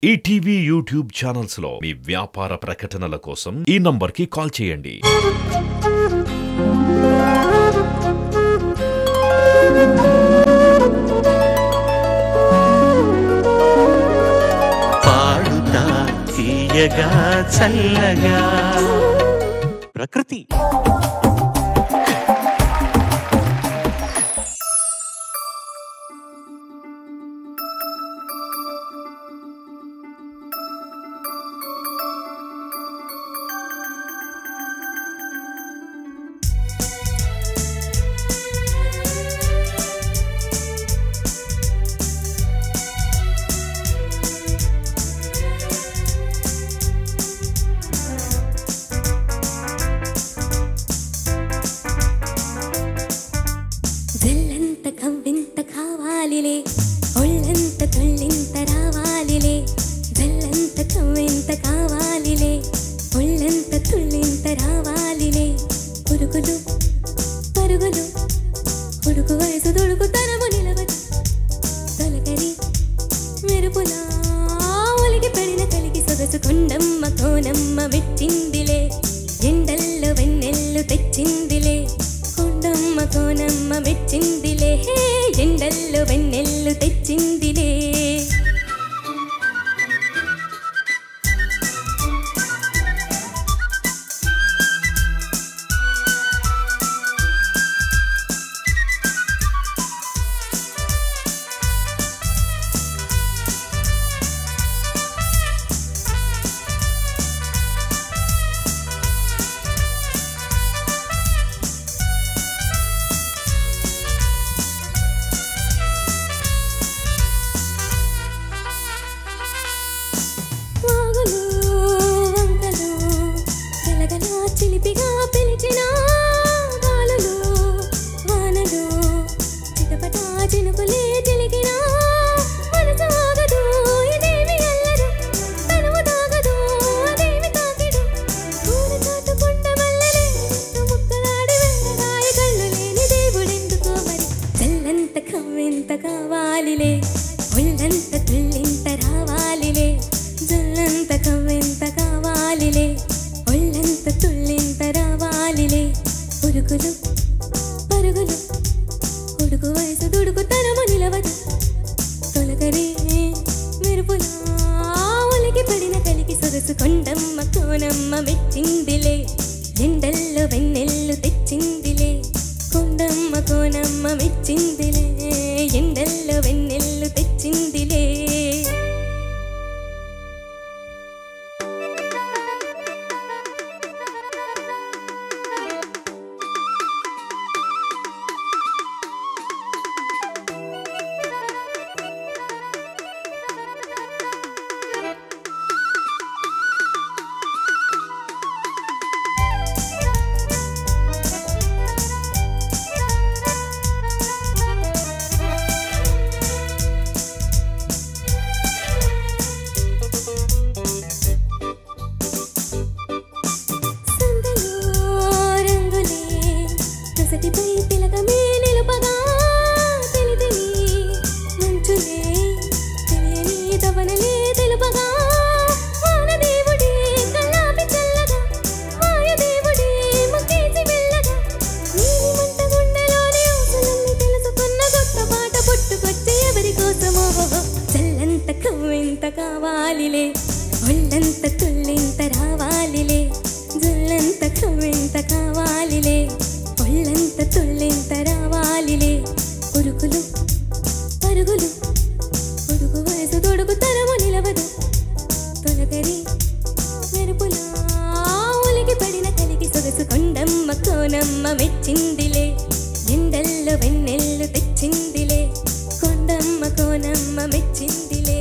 ETV YouTube channels లో మీ వ్యాపార ప్రకటనల కోసం ఈ నంబర్కి కాల్ చేయండి. పాడుతా తీయగా చల్లగా ప్రకృతి ఒళ్ళంత తుళ్ళింత రావాలిలే జల్లంత కవ్వింత కావాలిలే ఒళ్ళంత తుళ్ళింత రావాలిలే పురుగులు పరుగులు ఉడుకు వయసు దొడుకు తనము నిలవదు తొలకరి మెరుపులా ఒలికి పడిన కలిగి సొగసు కొండమ్మ కోనమ్మ మెచ్చిందిలే ఎండల్లో వెన్నెల్లు తెచ్చిందిలే కొండమ్మ కోనమ్మ మెచ్చిందిలే ఎండల్లో వెన్నెల్లు తెచ్చిందిలే చిలిపిగా పిలిచిన గాలులు వానలు చిటపటా చినుకులే చిలికినా మనసు ఆగదు ఇదేమి అల్లరు తనువు తాగదు అదేమి తాకిడు పూల చాటుకుంట మల్లెలే ముక్కలాడి వెళ్ళగాయ కళ్ళు లేని దేవుడెందుకో మరి చల్లంత కవ్వింత కావాలిలే ఒళ్ళంత తుళ్ళింత రావాలిలే జల్లంత కవ్వింత కావాలిలే ఒళ్ళంత తుళ్ళింత రావాలిలే పురుగులు పరుగులు ఉడుకు వయసు దుడుకు తనము నిలవదు తొలకరి మెరుపులా ఒలికి పడిన కలికి సొగసు కొండమ్మ కోనమ్మ మెచ్చిందిలే ఎండల్లో వెన్నెల్లు తెచ్చిందిలే కొండమ్మ కోనమ్మ మెచ్చిందిలే ఎండల్లో వెన్నెల్లు తెచ్చిందిలే సటిపై తిలకమే నిలుపగా తెలితిని మంచులే తెలియని తవనలే తెలుపగా వానదేవుడే కల్లాపి చల్లగా వాయుదేవుడే ముక్కేసి వెళ్ళగా నీలి మంట గుండెలోని ఆశలన్నీ తెలుసుకున్న కొత్త పాట పుట్టుకొచ్చే ఎవరి కోసమో చల్లంత కవ్వింత కావాలిలే ఒళ్ళంత తుళ్ళింత రావాలిలే జల్లంత కవ్వింత కావాలిలే ఒళ్ళంత తుళ్ళింత రావాలిలే ఉరుకులు పరుగులు ఉడుకు వయసు తొడుగు తరము నిలవదు తొలకరి మెరుపులా ఒలికి పడిన కలిగి సొగసు కొండమ్మ కోనమ్మ మెచ్చిందిలే ఎండల్లో వెన్నెల్లు తెచ్చిందిలే కొండమ్మ కోనమ్మ మెచ్చిందిలే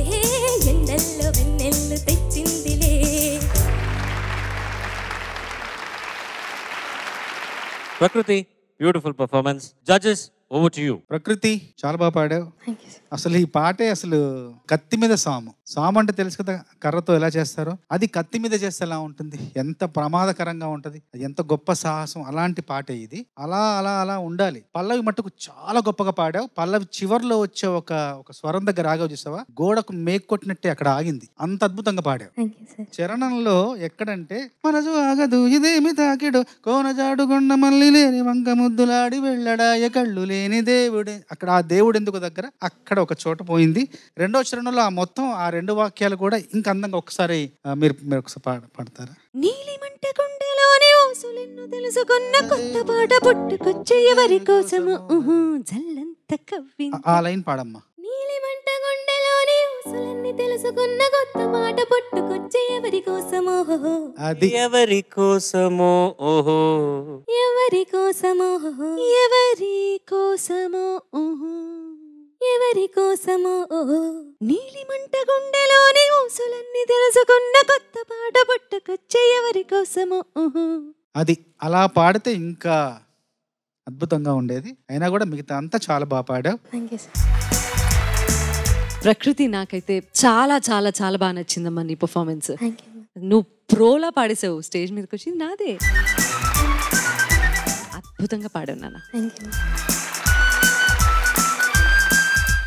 ఎండల్లో వెన్నెల్లు తెచ్చిందిలే. Prakriti, beautiful performance. Judges, over to you. ప్రకృతి చాలా బాగా పాడావు. Thank you sir. అసలు ఈ పాటే అసలు కత్తి మీద సాము. సాము అంటే తెలుసు కదా, కర్రతో ఎలా చేస్తారో, అది కత్తి మీద చేస్తే ఎలా ఉంటుంది, ఎంత ప్రమాదకరంగా ఉంటది, అది ఎంత గొప్ప సాహసం. అలాంటి పాటే ఇది. అలా అలా అలా ఉండాలి. పల్లవి మట్టుకు చాలా గొప్పగా పాడావు. పల్లవి చివర్లో వచ్చే ఒక స్వరం దగ్గర ఆగావు చూసావా, గోడకు మేక్ కొట్టినట్టే అక్కడ ఆగింది. అంత అద్భుతంగా పాడావు. Thank you sir. చరణంలో ఎక్కడంటే మనసు ఆగదు ఇదేమి తాకిడు కోనజాడుగొండ మళ్ళీ లేని వంక ముద్దులాడి వెళ్ళడాయ కళ్ళు లేని దేవుడే, అక్కడ ఆ దేవుడు ఎందుకు దగ్గర అక్కడ ఒక చోట పోయింది. రెండో చరణంలో ఆ మొత్తం ఆ 2 వాక్యాలు కూడా ఇంకా అందంగా ఒకసారి మీరు ఒకసారి పాడతారా? నీలిమంట గుండెలోని ఊసులెన్నో తెలుసుకున్న కొత్త పాట పుట్టుకొచ్చే ఎవరి కోసము జల్లంత కవ్వి. ఆ లైన్ పాడమ్మా. నీలిమంట గుండెలోని ఊసులన్నీ తెలుసుకున్న కొత్త పాట పుట్టుకొచ్చే ఎవరి కోసమో, అది ఎవరి కోసమో ఓహో, ఎవరి కోసమో, ఎవరి కోసమో, ఎవరి కోసమో. నీలిమంట గుండెలోని ఊసులన్నీ తెలుసుకున్న కొత్త పాట పుట్టుకొచ్చే ఎవరి కోసమో. అది అలా పాడితే ఇంకా అద్భుతంగా ఉండేది. అయినా కూడా మిగతా అంతా చాలా బాగా పాడావు. Thank you sir. ప్రకృతి నాకైతే చాలా చాలా చాలా బాగా నచ్చిందమ్మా నీ పర్ఫార్మెన్స్. Thank you. నువ్వు ప్రోలా పాడేసావు, స్టేజ్ మీదకి వచ్చి నాదే. అద్భుతంగా పాడావు నాన్న. Thank you.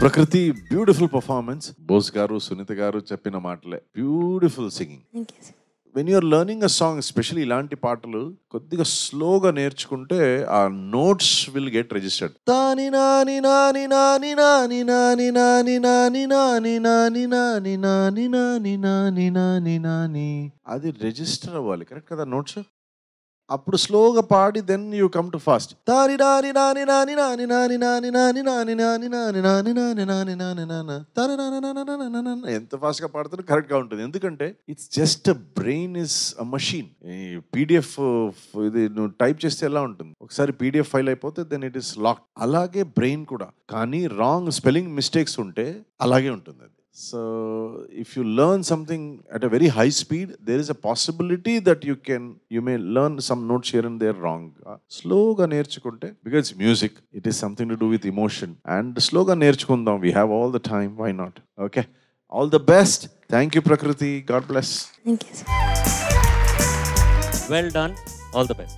Prakruthi beautiful performance. Bose garu Sunitha garu చెప్పిన మాటలే, beautiful singing. Thank you sir. When you're learning a song, especially ఇలాంటి పాటలు కొద్దిగా స్లోగా నేర్చుకుంటే ఆ నోట్స్ విల్ గెట్ రిజిస్టర్డ్. తాని నాని నాని నాని నాని నాని నాని నాని నాని నాని నాని నాని నాని నాని నాని నాని, అది రిజిస్టర్ అవ్వాలి. కరెక్ట్ కదా నోట్స్? అప్పుడు స్లోగా పాడి then you come to fast. తాని నాని నాని నాని నాని నాని నాని నాని నాని నాని నాని నాని నాని నాని నాని నాన్న తన ఎంత ఫాస్ట్ గా పాడుతుంటే కరెక్ట్ గా ఉంటుంది. ఎందుకంటే it's just brain is a machine. PDF ఇది నువ్వు టైప్ చేస్తే ఎలా ఉంటుంది, ఒకసారి పీడిఎఫ్ ఫైల్ అయిపోతే దెన్ ఇట్ ఇస్ లాక్. అలాగే బ్రెయిన్ కూడా. కానీ రాంగ్ స్పెల్లింగ్ మిస్టేక్స్ ఉంటే అలాగే ఉంటుంది అది. So if you learn something at a very high speed, there is a possibility that you may learn some notes here and there wrong. Slow ga nerchukunte, because it's music, it is something to do with emotion, and slow ga nerchukundam. We have all the time, why not? Okay, all the best. Thank you Prakriti, God bless. Thank you sir. Well done, all the best.